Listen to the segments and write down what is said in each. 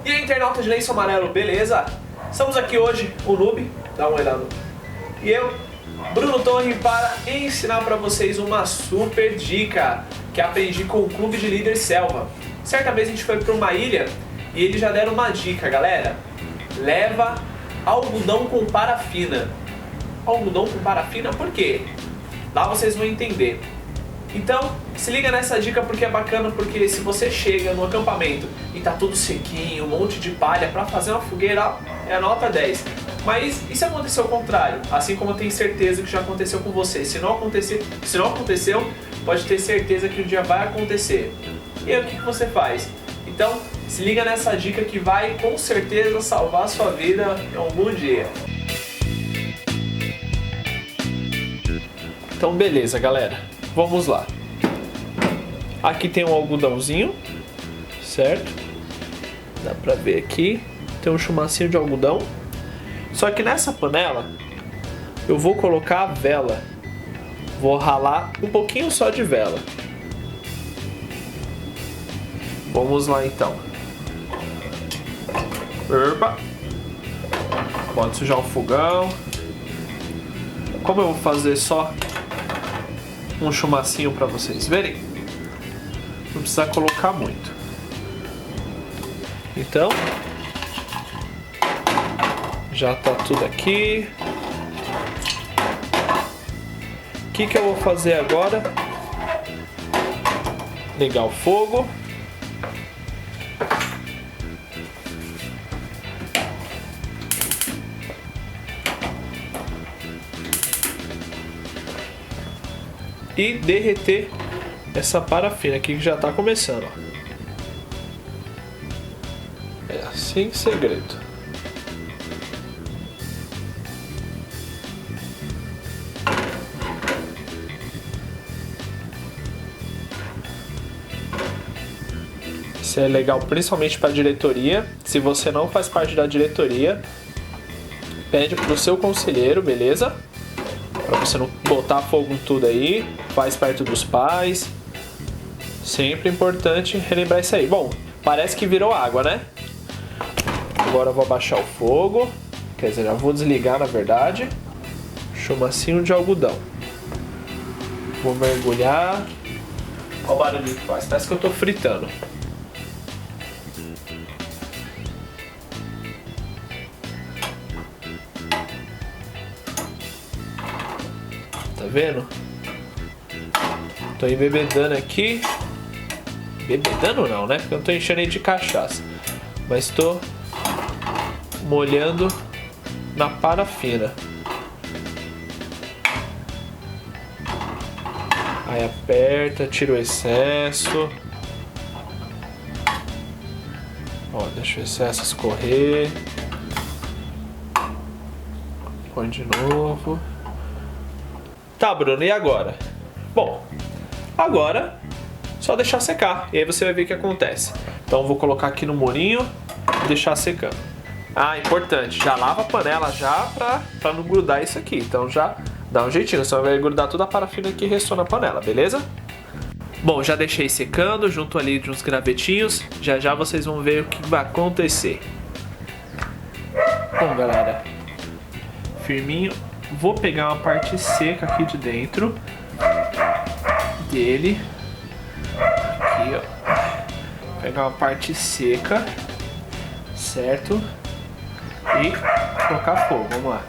E aí, internauta de lenço amarelo, beleza? Estamos aqui hoje, o Noob, dá uma olhada, e eu, Bruno Torre, para ensinar para vocês uma super dica que aprendi com o Clube de Líder Selva. Certa vez a gente foi para uma ilha e eles já deram uma dica, galera. Leva algodão com parafina. Algodão com parafina por quê? Lá vocês vão entender. Então, se liga nessa dica porque é bacana, porque se você chega no acampamento e tá tudo sequinho, um monte de palha pra fazer uma fogueira, é nota 10. Mas e se acontecer o contrário? Assim como eu tenho certeza que já aconteceu com você. Se não aconteceu, pode ter certeza que um dia vai acontecer. E aí o que você faz? Então, se liga nessa dica que vai com certeza salvar a sua vida em algum dia. Então beleza, galera. Vamos lá. Aqui tem um algodãozinho, certo? Dá pra ver aqui. Tem um chumacinho de algodão. Só que nessa panela eu vou colocar a vela. Vou ralar um pouquinho só de vela. Vamos lá então. Opa! Pode sujar o fogão. Como eu vou fazer só um chumacinho para vocês verem, não precisa colocar muito. Então, já tá tudo aqui. O que eu vou fazer agora? Ligar o fogo. E derreter essa parafina aqui que já está começando, ó. É assim, segredo. Isso é legal principalmente para a diretoria. Se você não faz parte da diretoria, pede pro seu conselheiro, beleza? Pra você não botar fogo em tudo aí. Faz perto dos pais. Sempre importante relembrar isso aí. Bom, parece que virou água, né? Agora eu vou abaixar o fogo. Quer dizer, já vou desligar na verdade. Chumacinho de algodão. Vou mergulhar. Olha o barulho que faz. Parece que eu tô fritando. Tá vendo? Tô embebedando aqui. Bebedando não, né? Porque eu não tô enchendo ele de cachaça. Mas tô molhando na parafina. Aí aperta, tira o excesso. Ó, deixa o excesso escorrer. Põe de novo. Tá, Bruno, e agora? Bom, agora só deixar secar. E aí você vai ver o que acontece. Então eu vou colocar aqui no molinho e deixar secando. Ah, importante, já lava a panela já pra não grudar isso aqui. Então já dá um jeitinho, senão vai grudar toda a parafina que restou na panela, beleza? Bom, já deixei secando junto ali de uns gravetinhos. Já já vocês vão ver o que vai acontecer. Bom, galera, firminho. Vou pegar uma parte seca aqui de dentro dele. Aqui, ó. Pegar uma parte seca, certo? E colocar fogo. Vamos lá.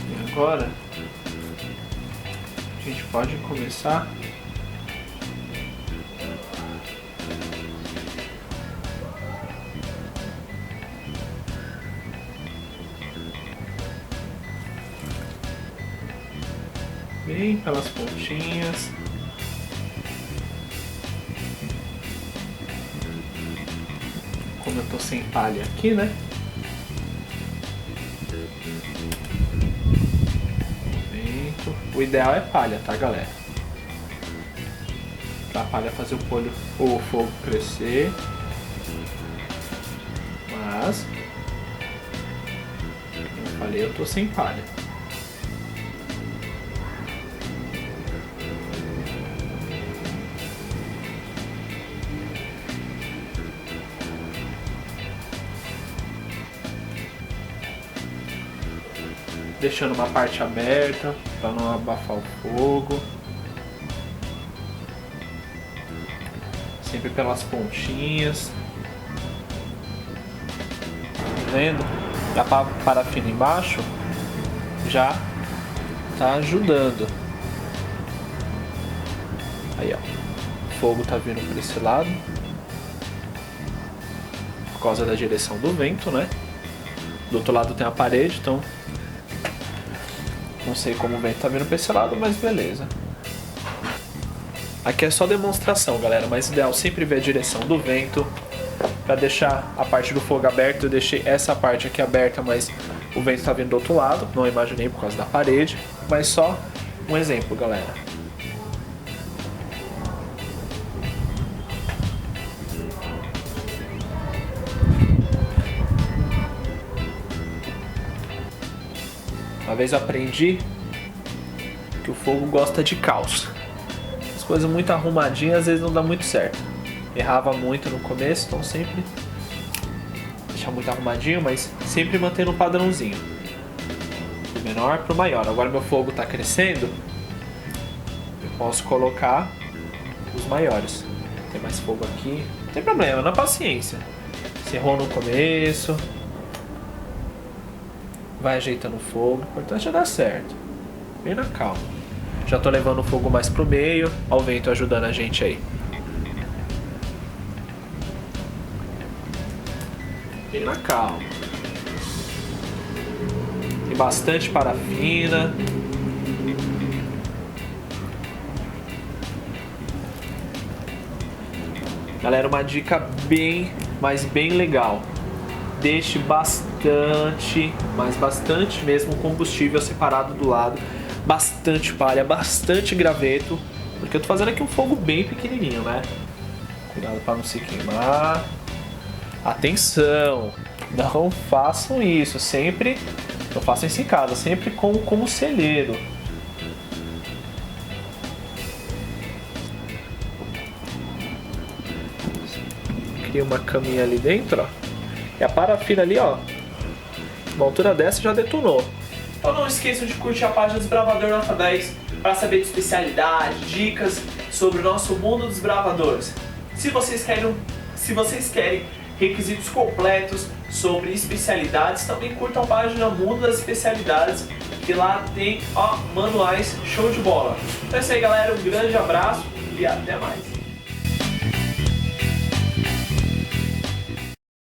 E agora a gente pode começar bem pelas pontinhas. Como eu tô sem palha aqui, né? O ideal é palha, tá, galera? Pra palha fazer o fogo crescer. Mas Falei, eu tô sem palha. Deixando uma parte aberta para não abafar o fogo. Sempre pelas pontinhas. Tá vendo? E a parafina embaixo já tá ajudando. Aí, ó. O fogo tá vindo por esse lado. Por causa da direção do vento, né? Do outro lado tem a parede, então não sei como o vento tá vindo pra esse lado, mas beleza. Aqui é só demonstração, galera, mas ideal sempre ver a direção do vento. Pra deixar a parte do fogo aberta, eu deixei essa parte aqui aberta, mas o vento tá vindo do outro lado. Não imaginei por causa da parede, mas só um exemplo, galera. Uma vez eu aprendi que o fogo gosta de caos. As coisas muito arrumadinhas às vezes não dá muito certo. Errava muito no começo, então sempre deixar muito arrumadinho, mas sempre mantendo um padrãozinho. Do menor pro maior. Agora meu fogo tá crescendo, eu posso colocar os maiores. Tem mais fogo aqui, não tem problema, na paciência. Se errou no começo, vai ajeitando o fogo, o importante é dar certo. Bem na calma. Já tô levando o fogo mais pro meio, ó o vento ajudando a gente aí. Bem na calma. Tem bastante parafina. Galera, uma dica bem, mas bem legal. Deixe bastante, mas bastante mesmo, combustível separado do lado. Bastante palha, bastante graveto. Porque eu tô fazendo aqui um fogo bem pequenininho, né? Cuidado para não se queimar. Atenção, não façam isso, sempre, não façam isso em casa, sempre com o conselheiro. Cria uma caminha ali dentro, ó, e a parafina ali, ó, uma altura dessa já detonou. Então não esqueçam de curtir a página Desbravador Nota 10 para saber de especialidade, dicas sobre o nosso mundo dos bravadores. Se vocês querem requisitos completos sobre especialidades, também curtam a página Mundo das Especialidades, que lá tem manuais show de bola. Então é isso aí, galera, um grande abraço e até mais.